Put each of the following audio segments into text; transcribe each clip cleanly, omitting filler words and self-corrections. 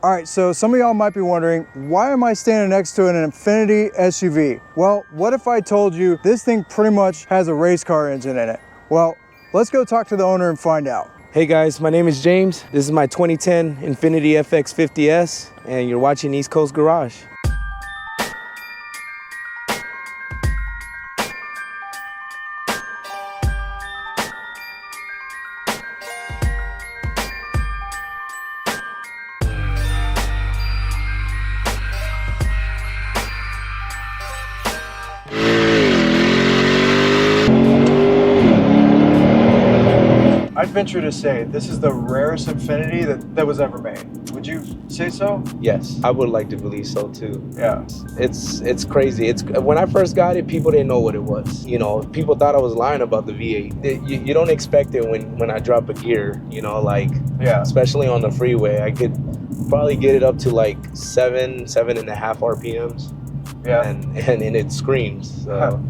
All right, so some of y'all might be wondering, why am I standing next to an Infiniti SUV? Well, what if I told you this thing pretty much has a race car engine in it? Well, let's go talk to the owner and find out. Hey guys, my name is James. This is my 2010 Infiniti FX50 S, and you're watching East Coast Garage. I'd venture to say this is the rarest Infiniti that was ever made. Would you say so? Yes, I would like to believe so too. Yeah. It's crazy. When I first got it, people didn't know what it was. You know, people thought I was lying about the V8. You don't expect it when I drop a gear, you know, like, yeah, especially on the freeway. I could probably get it up to like 7.5 RPMs. Yeah. And it screams. So.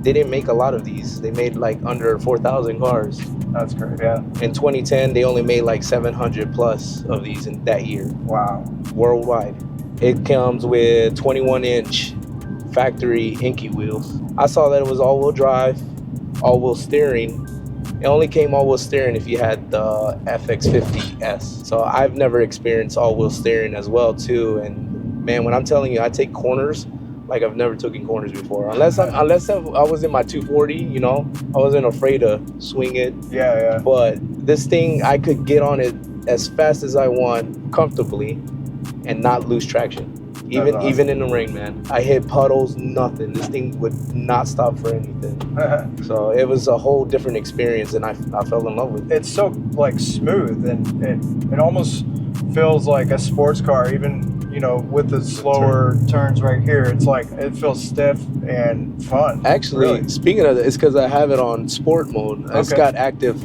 They didn't make a lot of these. They made like under 4,000 cars. That's great, yeah. In 2010, they only made like 700 plus of these in that year. Wow. Worldwide. It comes with 21-inch factory Inky wheels. I saw that it was all-wheel drive, all-wheel steering. It only came all-wheel steering if you had the FX50 S. So I've never experienced all-wheel steering as well too. And man, when I'm telling you, I take corners like I've never taken corners before. Unless I was in my 240, you know, I wasn't afraid to swing it. Yeah, yeah. But this thing, I could get on it as fast as I want, comfortably, and not lose traction. Even in the rain, man. I hit puddles, nothing. This thing would not stop for anything. So it was a whole different experience, and I fell in love with it. It's so like smooth, and it almost feels like a sports car, even, you know, with the slower turns right here. It's like, it feels stiff and fun. Actually, really. Speaking of that, it's because I have it on sport mode. Okay. It's got active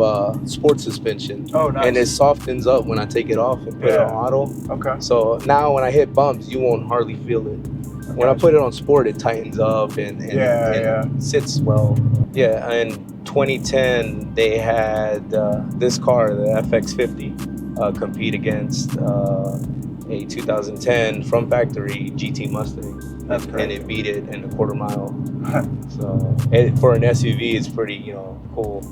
sport suspension. Oh, nice. And it softens up when I take it off and put it on auto. Okay. So now when I hit bumps, you won't hardly feel it. Okay. When I put it on sport, it tightens up and sits well. Yeah, in 2010, they had this car, the FX50, compete against a 2010 from factory GT Mustang. That's great. And it beat it in a quarter mile. So for an SUV, it's pretty, you know, cool.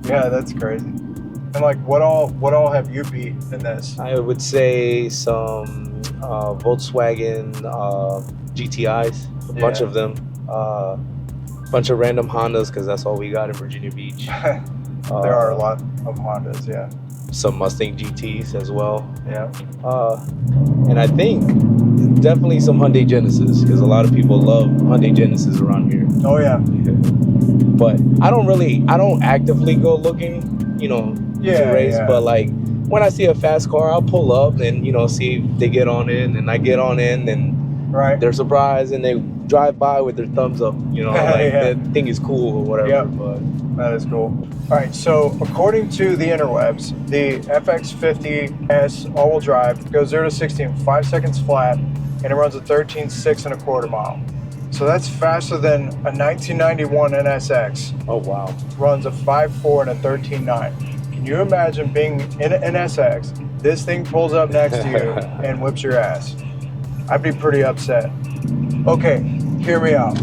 Yeah, that's crazy. And like, what all have you beat in this? I would say some Volkswagen GTIs, a bunch of them, bunch of random Hondas, because that's all we got in Virginia Beach. There are a lot of Hondas, yeah. Some Mustang GTs as well. Yeah. And I think definitely some Hyundai Genesis, because a lot of people love Hyundai Genesis around here. Oh yeah. But I don't actively go looking, you know, to race. Yeah. But like when I see a fast car, I'll pull up and, you know, see if they get on in, and I get on in, and they're surprised and they drive by with their thumbs up, you know, like that thing is cool or whatever. Yep. But that is cool. All right, so according to the interwebs, the FX50 S all-wheel drive goes 0 to 60 in 5 seconds flat, and it runs a 13.6 1/4 mile. So that's faster than a 1991 NSX. Oh wow! Runs a 5.4 and a 13.9. Can you imagine being in an NSX? This thing pulls up next to you and whips your ass. I'd be pretty upset. Okay, hear me out.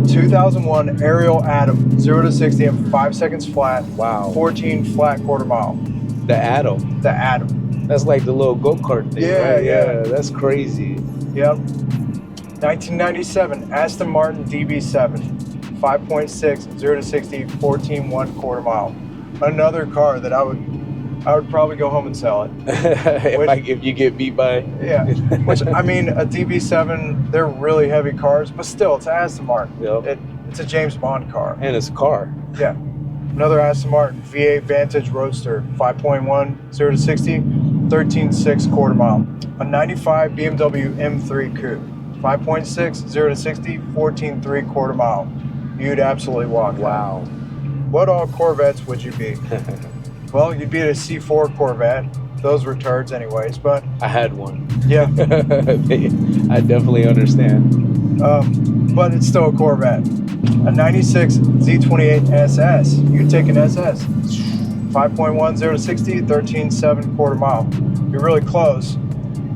2001 Ariel Atom, 0 to 60 in 5 seconds flat. Wow. 14 flat 1/4 mile. The Atom. The Atom. That's like the little go-kart thing, right? Yeah, that's crazy. Yep. 1997 Aston Martin DB7, 5.6, 0 to 60, 14 1/4 mile. Another car that I would probably go home and sell it. if you get beat by. Yeah, which, I mean, a DB7, they're really heavy cars, but still, it's Aston Martin. Yep. It's a James Bond car. And it's a car. Yeah. Another Aston Martin V8 Vantage Roadster, 5.1, 0 to 60, 13.6 1/4 mile. A 95 BMW M3 Coupe, 5.6, 0 to 60, 14.3 1/4 mile. You'd absolutely walk. Wow. What all Corvettes would you be? Well, you'd be at a C4 Corvette. Those were turds anyways, but... I had one. Yeah. I definitely understand. But it's still a Corvette. A 96 Z28 SS. You'd take an SS. 5.1, 0 to 60, 13.7 1/4 mile. You're really close.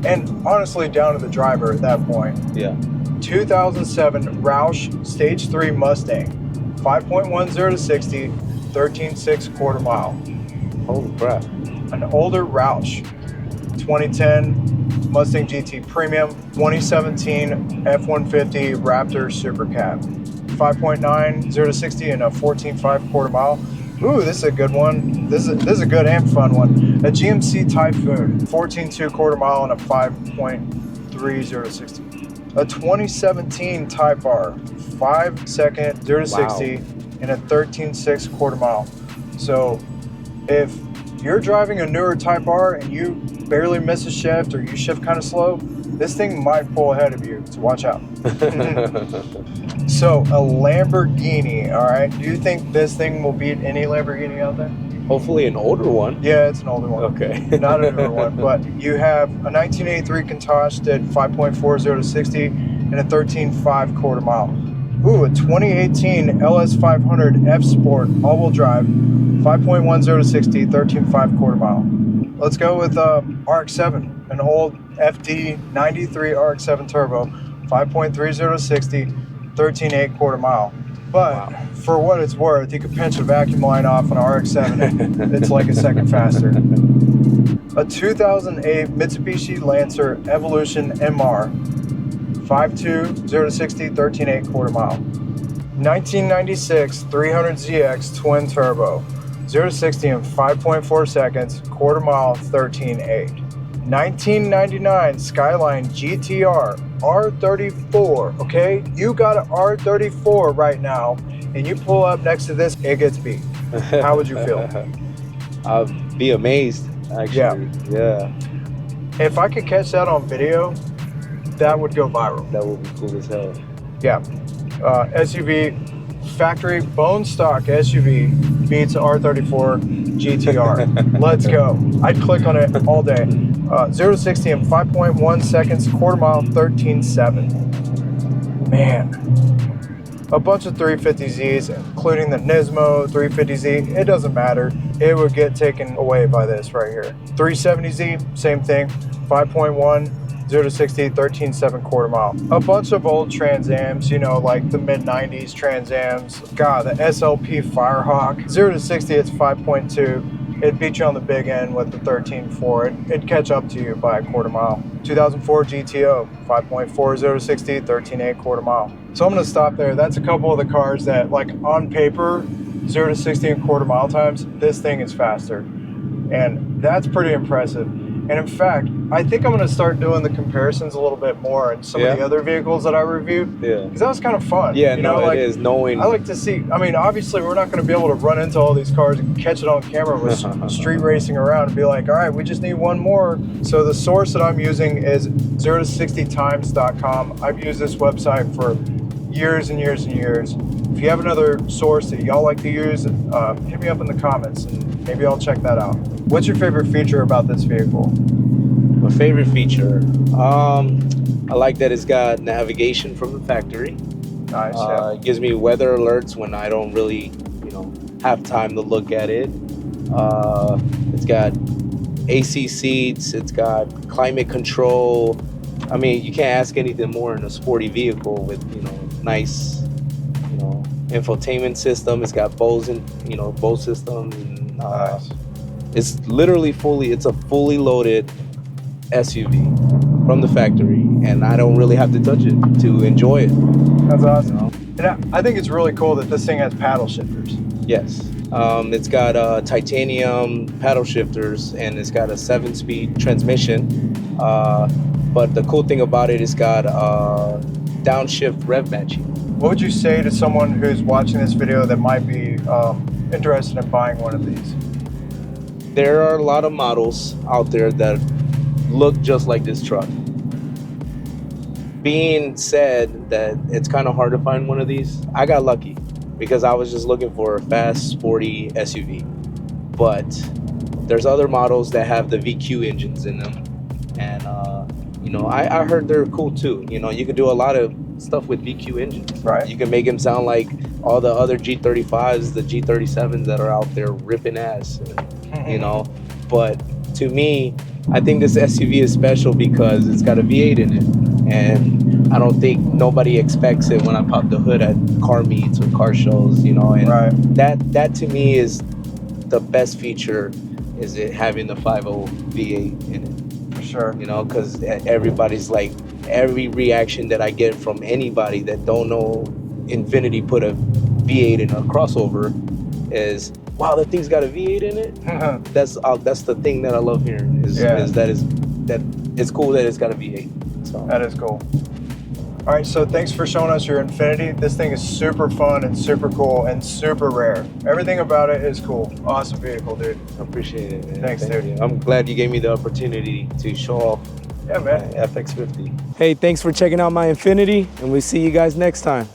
and honestly down to the driver at that point. Yeah. 2007 Roush Stage 3 Mustang, 5.10 to 60, 13.6 quarter mile. Holy crap. An older Roush. 2010 Mustang GT Premium, 2017 F-150 Raptor Super Cab, 5.90 to 60 in a 14.5 quarter mile. Ooh, this is a good one. This is a good and fun one. A GMC Typhoon, 14.2 quarter mile and a 5.30 to 60. A 2017 Type R, 5 second 0 to 60 in a 13.6 quarter mile. So if you're driving a newer Type R and you barely miss a shift or you shift kind of slow, this thing might pull ahead of you, so watch out. So a Lamborghini, all right, do you think this thing will beat any Lamborghini out there? Hopefully an older one. Yeah, it's an older one. Okay. Not a newer one, but you have a 1983 Countach at 5.40 to 60 and a 13.5 quarter mile. Ooh, a 2018 LS500 F Sport all-wheel drive, 5.10 to 60, 13.5 quarter mile. Let's go with RX-7, an old FD93 RX-7 Turbo, 5.30 to 60, 13.8 quarter mile. But for what it's worth, you could pinch a vacuum line off an RX-7. It's like a second faster. A 2008 Mitsubishi Lancer Evolution MR, 5.2 to 60, 13.8 quarter mile. 1996 300ZX Twin Turbo, 0 to 60 in 5.4 seconds, quarter mile, 13.8. 1999 Skyline GTR R34, okay? You got an R34 right now, and you pull up next to this, it gets beat. How would you feel? I'd be amazed, actually. Yeah. If I could catch that on video, that would go viral. That would be cool as hell. Yeah. SUV, factory bone stock SUV beats R34 GTR. Let's go. I'd click on it all day. 0 to 60 in 5.1 seconds, quarter mile, 13.7. Man. A bunch of 350Zs, including the Nismo 350Z, it doesn't matter. It would get taken away by this right here. 370Z, same thing, 5.1, 0 to 60, 13.7 quarter mile. A bunch of old Trans Ams, you know, like the mid-90s Trans Ams. God, the SLP Firehawk. 0 to 60, it's 5.2. It'd beat you on the big end with the 13.4. It'd catch up to you by a quarter mile. 2004 GTO, 5.4, 0 to 60, 13.8 quarter mile. So I'm gonna stop there. That's a couple of the cars that, like, on paper, 0 to 60 in quarter mile times, this thing is faster. And that's pretty impressive. And in fact, I think I'm going to start doing the comparisons a little bit more in some of the other vehicles that I reviewed. Yeah. Because that was kind of fun. Yeah, you know, it is knowing. I like to see, I mean, obviously we're not going to be able to run into all these cars and catch it on camera with street racing around and be like, all right, we just need one more. So the source that I'm using is 0 to 60times.com. I've used this website for years and years and years. If you have another source that y'all like to use, hit me up in the comments and maybe I'll check that out. What's your favorite feature about this vehicle? My favorite feature, I like that it's got navigation from the factory. Nice. It gives me weather alerts when I don't really, have time to look at it. It's got AC seats. It's got climate control. I mean, you can't ask anything more in a sporty vehicle with, nice, infotainment system. It's got Bose system. Nice. It's literally it's a fully loaded SUV from the factory, and I don't really have to touch it to enjoy it. That's awesome. And I think it's really cool that this thing has paddle shifters. Yes. It's got titanium paddle shifters, and it's got a 7-speed transmission. But the cool thing about it, it's got downshift rev matching. What would you say to someone who's watching this video that might be interested in buying one of these? There are a lot of models out there that look just like this truck. Being said that it's kind of hard to find one of these, I got lucky because I was just looking for a fast, sporty SUV. But there's other models that have the VQ engines in them. And, I heard they're cool too. You can do a lot of stuff with VQ engines. Right. You can make them sound like all the other G35s, the G37s that are out there ripping ass. But to me, I think this SUV is special because it's got a V8 in it, and I don't think nobody expects it when I pop the hood at car meets or car shows, you know. And Right. that to me is the best feature, is it having the 5.0 V8 in it. For sure. You know, because everybody's like, every reaction that I get from anybody that don't know Infiniti put a V8 in a crossover is, wow, that thing's got a V8 in it. That's the thing that I love hearing is that it's cool that it's got a V8. So that is cool. All right, so thanks for showing us your Infiniti. This thing is super fun and super cool and super rare. Everything about it is cool. Awesome vehicle, dude. I appreciate it, man. Thanks, dude. You. I'm glad you gave me the opportunity to show off my FX50. Hey, thanks for checking out my Infiniti, and we'll see you guys next time.